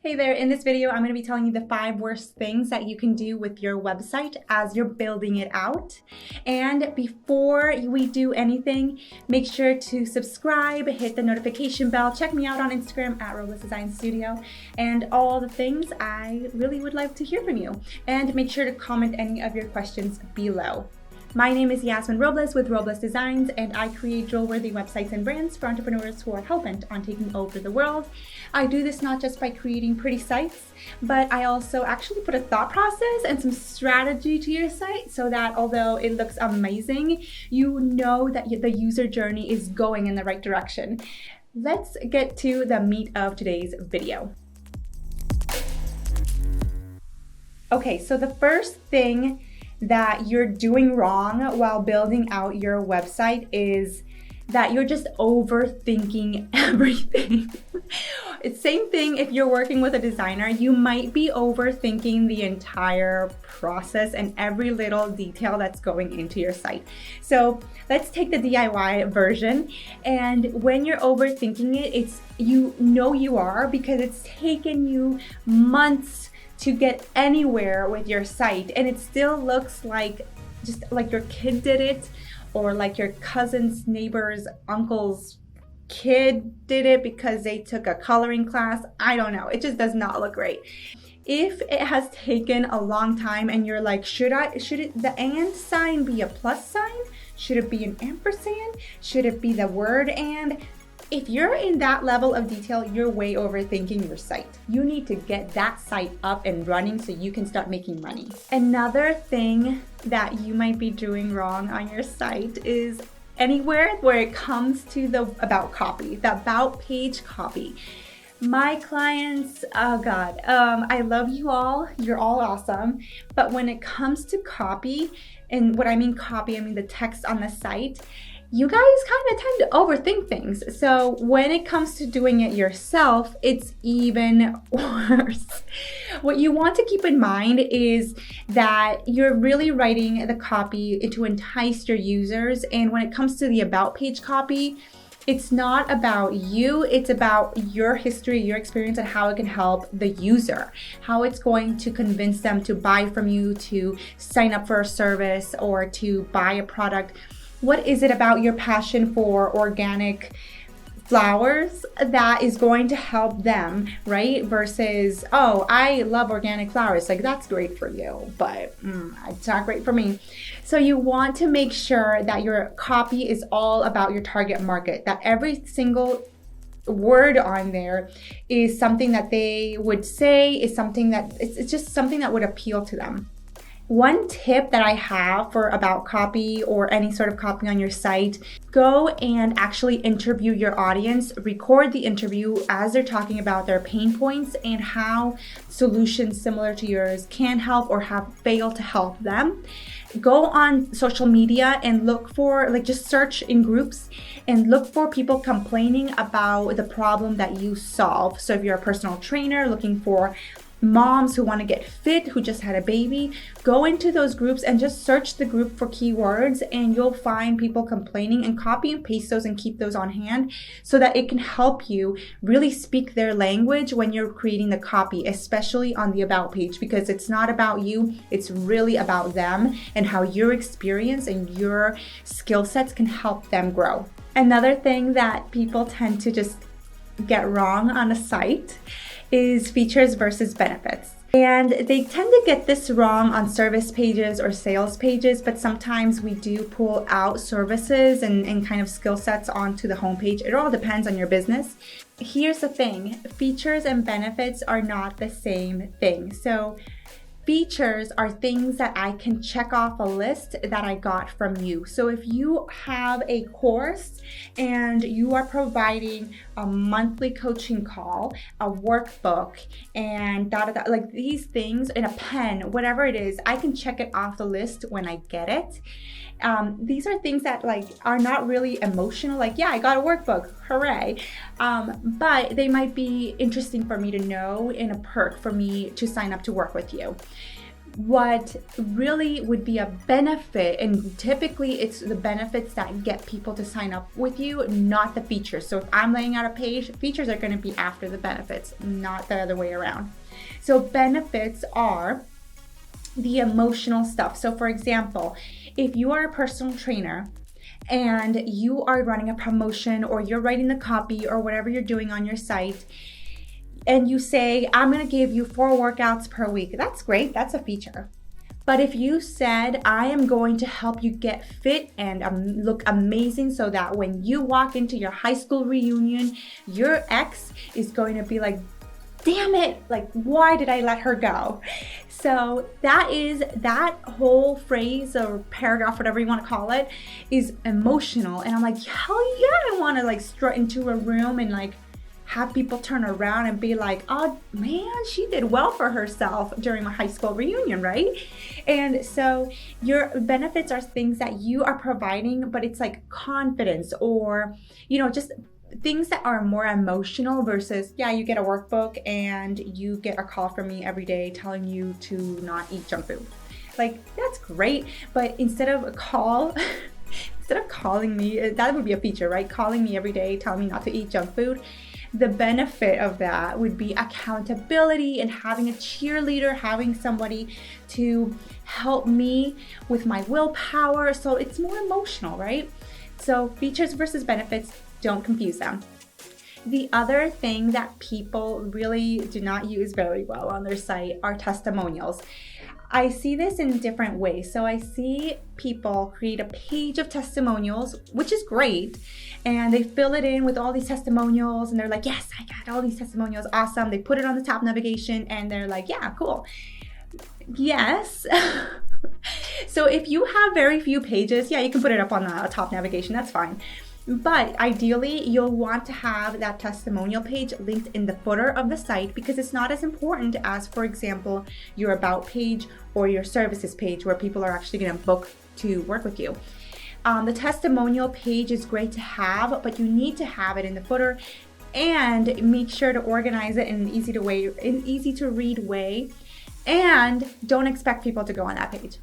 Hey there, in this video, I'm going to be telling you the 5 worst things that you can do with your website as you're building it out. And before we do anything, make sure to subscribe, hit the notification bell, check me out on Instagram at Robles Design Studio, and all the things. I really would like to hear from you. And make sure to comment any of your questions below. My name is Yasmin Robles with Robles Designs, and I create drill-worthy websites and brands for entrepreneurs who are hell-bent on taking over the world. I do this not just by creating pretty sites, but I also actually put a thought process and some strategy to your site so that although it looks amazing, you know that the user journey is going in the right direction. Let's get to the meat of today's video. Okay, so the first thing that you're doing wrong while building out your website is that you're just overthinking everything. It's same thing if you're working with a designer. You might be overthinking the entire process and every little detail that's going into your site. So let's take the DIY version. And when you're overthinking it, you are because it's taken you months to get anywhere with your site, and it still looks like just like your kid did it, or like your cousin's neighbor's uncle's kid did it because they took a coloring class. I don't know, it just does not look great. If it has taken a long time and you're like, should the and sign be a plus sign? Should it be an ampersand? Should it be the word and? If you're in that level of detail, you're way overthinking your site. You need to get that site up and running so you can start making money. Another thing that you might be doing wrong on your site is anywhere where it comes to the about copy, the about page copy. My clients, oh God, I love you all. You're all awesome. But when it comes to copy, and what I mean copy, I mean the text on the site, you guys kind of tend to overthink things. So when it comes to doing it yourself, it's even worse. What you want to keep in mind is that you're really writing the copy to entice your users. And when it comes to the about page copy, it's not about you, it's about your history, your experience, and how it can help the user, how it's going to convince them to buy from you, to sign up for a service, or to buy a product. What is it about your passion for organic flowers that is going to help them, right? Versus, oh, I love organic flowers. Like, that's great for you, but it's not great for me. So you want to make sure that your copy is all about your target market, that every single word on there is something that they would say, is something that it's just something that would appeal to them. One tip that I have for about copy or any sort of copy on your site, go and actually interview your audience, record the interview as they're talking about their pain points and how solutions similar to yours can help or have failed to help them. Go on social media and look for, just search in groups and look for people complaining about the problem that you solve. So if you're a personal trainer looking for moms who want to get fit, who just had a baby, go into those groups and just search the group for keywords, and you'll find people complaining, and copy and paste those and keep those on hand so that it can help you really speak their language when you're creating the copy, especially on the about page, because it's not about you, it's really about them and how your experience and your skill sets can help them grow. Another thing that people tend to just get wrong on a site is features versus benefits. And they tend to get this wrong on service pages or sales pages, but sometimes we do pull out services and kind of skill sets onto the homepage. It all depends on your business. Here's the thing, features and benefits are not the same thing. So features are things that I can check off a list that I got from you. So if you have a course and you are providing a monthly coaching call, a workbook, and like these things, in a pen, whatever it is, I can check it off the list when I get it. These are things that are not really emotional, yeah, I got a workbook, hooray. But they might be interesting for me to know, in a perk for me to sign up to work with you. what really would be a benefit, and typically it's the benefits that get people to sign up with you, not the features. So if I'm laying out a page, features are going to be after the benefits, not the other way around. So benefits are the emotional stuff. So for example, if you are a personal trainer and you are running a promotion, or you're writing the copy, or whatever you're doing on your site, and you say, I'm going to give you 4 workouts per week, that's great. That's a feature. But if you said, I am going to help you get fit and look amazing so that when you walk into your high school reunion, your ex is going to be like, damn it, like, why did I let her go? So that whole phrase or paragraph, whatever you want to call it, is emotional. And I'm like, hell yeah, I want to like strut into a room and like have people turn around and be like, oh man, she did well for herself during my high school reunion, right? And so your benefits are things that you are providing, but it's like confidence, or, you know, just things that are more emotional versus, yeah, you get a workbook and you get a call from me every day telling you to not eat junk food. Like, that's great, but instead of calling me, that would be a feature, right? Calling me every day, telling me not to eat junk food. The benefit of that would be accountability and having a cheerleader, having somebody to help me with my willpower. So it's more emotional, right? So features versus benefits, don't confuse them. The other thing that people really do not use very well on their site are testimonials. I see this in different ways. So I see people create a page of testimonials, which is great, and they fill it in with all these testimonials, and they're like, yes, I got all these testimonials, awesome. They put it on the top navigation, and they're like, yeah, cool. Yes. So if you have very few pages, yeah, you can put it up on the top navigation, that's fine. But ideally, you'll want to have that testimonial page linked in the footer of the site, because it's not as important as, for example, your about page or your services page, where people are actually going to book to work with you. The testimonial page is great to have, but you need to have it in the footer, and make sure to organize it in an easy to read way, and don't expect people to go on that page.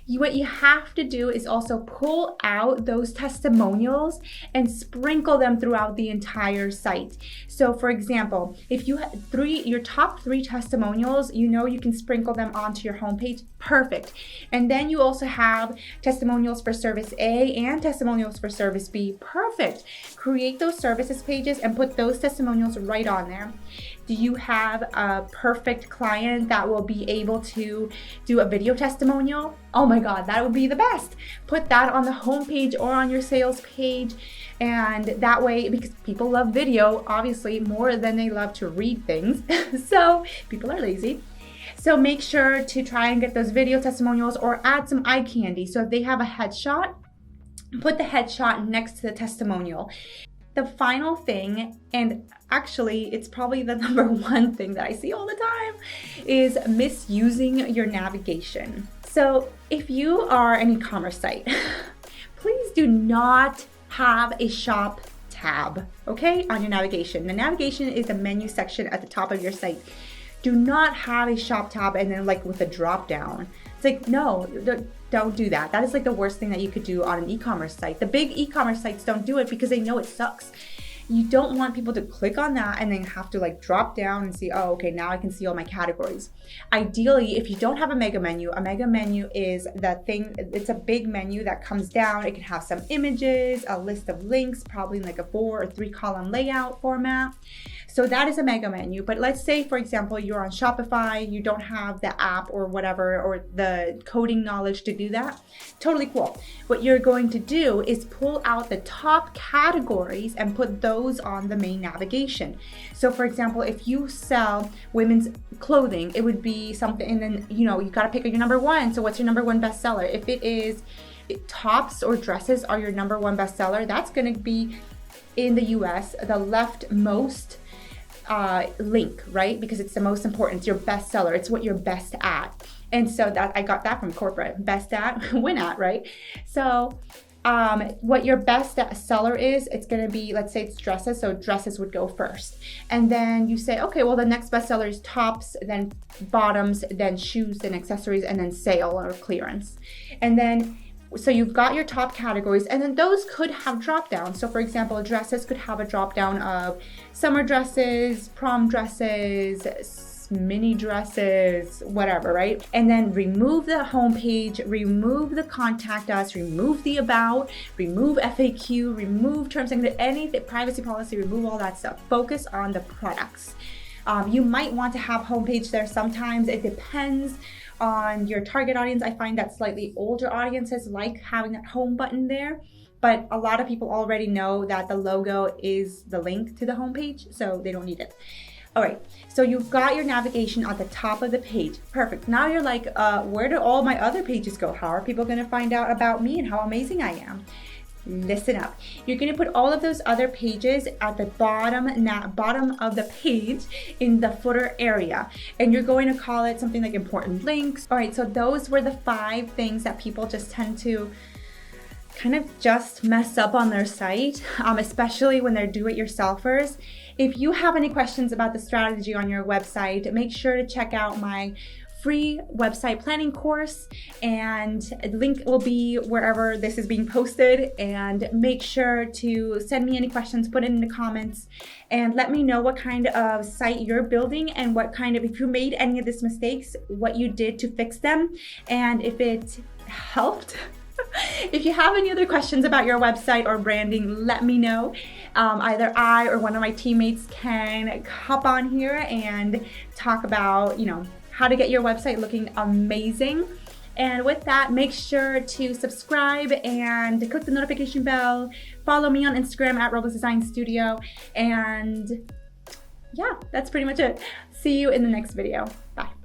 What you have to do is also pull out those testimonials and sprinkle them throughout the entire site. So for example, if you have your top 3 testimonials, you know you can sprinkle them onto your homepage, perfect. And then you also have testimonials for service A and testimonials for service B, perfect. Create those services pages and put those testimonials right on there. Do you have a perfect client that will be able to do a video testimonial? Oh my God, that would be the best. Put that on the homepage or on your sales page. And that way, because people love video, obviously, more than they love to read things. So people are lazy. So make sure to try and get those video testimonials, or add some eye candy. So if they have a headshot, put the headshot next to the testimonial. The final thing, and actually it's probably the number 1 thing that I see all the time, is misusing your navigation. So if you are an e-commerce site, please do not have a shop tab, okay, on your navigation. The navigation is the menu section at the top of your site. Do not have a shop tab and then like with a drop down. It's like, no, don't do that. That is like the worst thing that you could do on an e-commerce site. The big e-commerce sites don't do it because they know it sucks. You don't want people to click on that and then have to like drop down and see, oh, okay, now I can see all my categories. Ideally, if you don't have a mega menu is the thing, it's a big menu that comes down. It can have some images, a list of links, probably in like a 4 or 3 column layout format. So that is a mega menu. But let's say, for example, you're on Shopify, you don't have the app or whatever, or the coding knowledge to do that. Totally cool. What you're going to do is pull out the top categories and put those on the main navigation. So for example, if you sell women's clothing, it would be something, and then, you know, you got to pick your number 1. So what's your number 1 bestseller? If it is tops or dresses are your number 1 bestseller, that's going to be in the US, the leftmost link, right? Because it's the most important. It's your bestseller. It's what you're best at. And so that I got that from corporate. Best at, win at, right? So what your best seller is, it's going to be, let's say it's dresses, so dresses would go first. And then you say, okay, well, the next best seller is tops, then bottoms, then shoes, then accessories, and then sale or clearance. And then so you've got your top categories, and then those could have drop downs. So for example, dresses could have a drop down of summer dresses, prom dresses, mini dresses, whatever, right? And then remove the homepage, remove the contact us, remove the about, remove FAQ, remove terms and anything, privacy policy, remove all that stuff. Focus on the products. You might want to have homepage there sometimes. It depends on your target audience. I find that slightly older audiences like having that home button there, but a lot of people already know that the logo is the link to the homepage, so they don't need it. All right, so you've got your navigation at the top of the page. Perfect. Now you're like, where do all my other pages go? How are people going to find out about me and how amazing I am? Listen up. You're going to put all of those other pages at the bottom of the page in the footer area, and you're going to call it something like important links. All right, so those were the 5 things that people just tend to kind of just mess up on their site, especially when they're do-it-yourselfers. If you have any questions about the strategy on your website, make sure to check out my free website planning course, and the link will be wherever this is being posted. And make sure to send me any questions, put it in the comments, and let me know what kind of site you're building and what kind of, if you made any of these mistakes, what you did to fix them, and if it helped. If you have any other questions about your website or branding, let me know. Either I or one of my teammates can hop on here and talk about, how to get your website looking amazing. And with that, make sure to subscribe and click the notification bell. Follow me on Instagram at Roblox Design Studio. And yeah, that's pretty much it. See you in the next video. Bye.